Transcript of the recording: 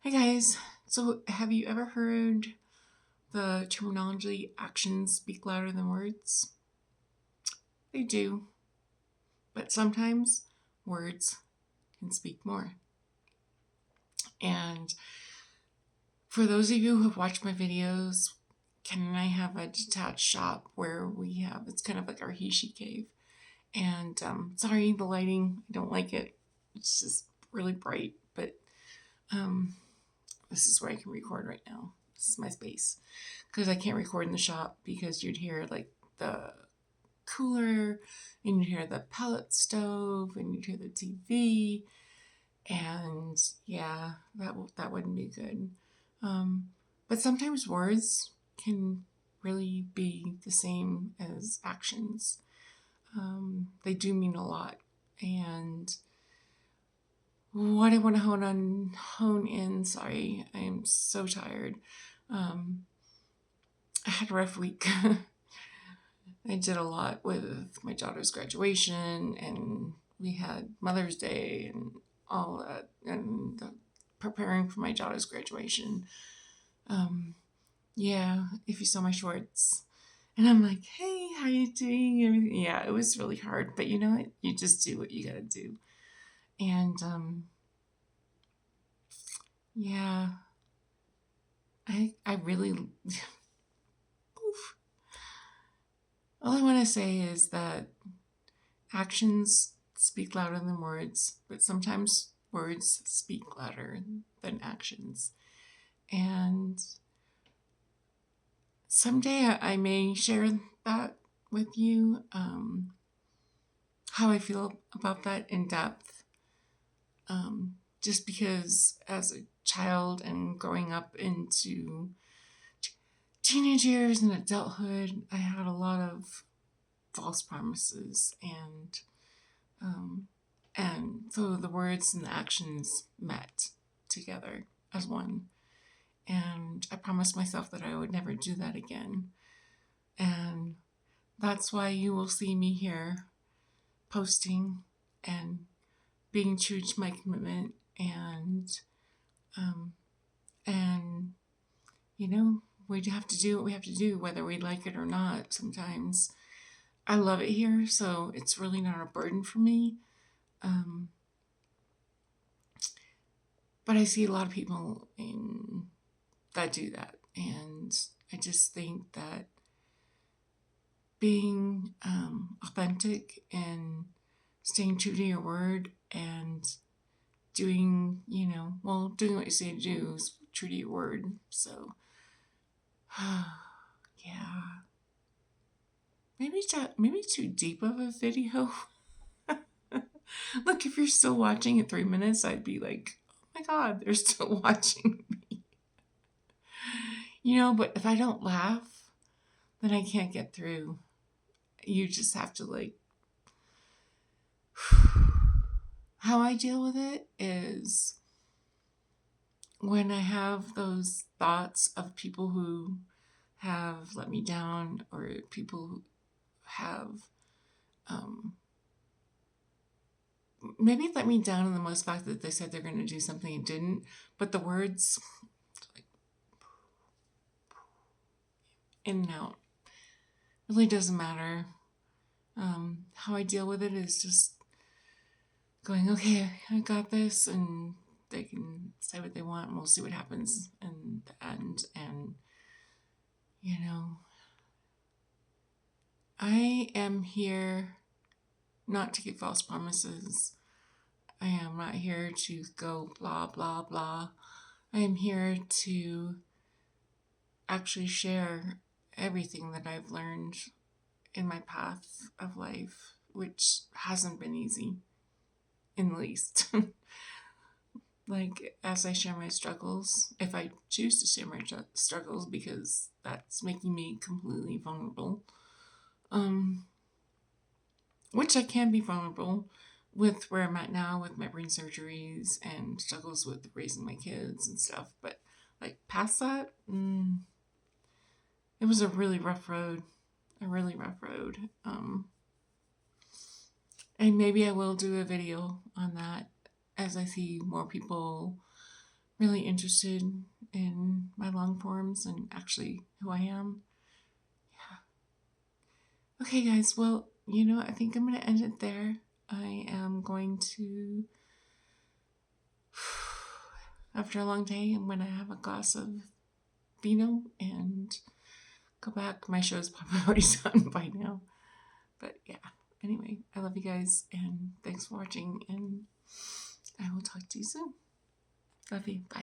Hi guys. So have you ever heard the terminology actions speak louder than words? They do, but sometimes words can speak more. And for those of you who have watched my videos, Ken and I have a detached shop where it's kind of like our he-she cave. And sorry, the lighting, I don't like it. It's just really bright, but um, this is where I can record right now. This is my space. Because I can't record in the shop because you'd hear like the cooler and you'd hear the pellet stove and you'd hear the TV. And yeah, that wouldn't be good. Um, but sometimes words can really be the same as actions. They do mean a lot. And what I want to hone in, sorry, I am so tired. Um, I had a rough week. I did a lot with my daughter's graduation, and we had Mother's Day and all that, and preparing for my daughter's graduation. Um, yeah, if you saw my shorts. And I'm like, hey, how you doing? Everything. Yeah, it was really hard, but you know what? You just do what you gotta do. And yeah, I really, oof. All I want to say is that actions speak louder than words, but sometimes words speak louder than actions. And someday I may share that with you, how I feel about that in depth. Just because as a child and growing up into teenage years and adulthood, I had a lot of false promises um, and so the words and the actions met together as one. And I promised myself that I would never do that again. And that's why you will see me here posting and being true to my commitment um, and you know, we have to do what we have to do, whether we like it or not. Sometimes I love it here, so it's really not a burden for me. Um, but I see a lot of people that do that, and I just think that being authentic and staying true to your word and doing, doing what you say to do is true to your word. So, yeah, maybe too deep of a video. Look, if you're still watching at 3 minutes, I'd be like, oh my God, they're still watching me. But if I don't laugh, then I can't get through. You just have to like, how I deal with it is when I have those thoughts of people who have let me down or people who have um, maybe let me down in the most fact that they said they're going to do something and didn't, but the words like in and out really doesn't matter. How I deal with it is just going, okay, I got this, and they can say what they want, and we'll see what happens in the end. And, you know, I am here not to give false promises. I am not here to go blah, blah, blah. I am here to actually share everything that I've learned in my path of life, which hasn't been easy in the least. Like, as I share my struggles, if I choose to share my struggles, because that's making me completely vulnerable, um, which I can be vulnerable with where I'm at now with my brain surgeries and struggles with raising my kids and stuff. But like past that, it was a really rough road, a really rough road. And maybe I will do a video on that as I see more people really interested in my long forms and actually who I am. Yeah. Okay, guys. Well, I think I'm going to end it there. I am going to, after a long day, I'm going to have a glass of vino and go back. My show's probably already done by now. But yeah, anyway, I love you guys and thanks for watching. And I will talk to you soon. Love you. Bye.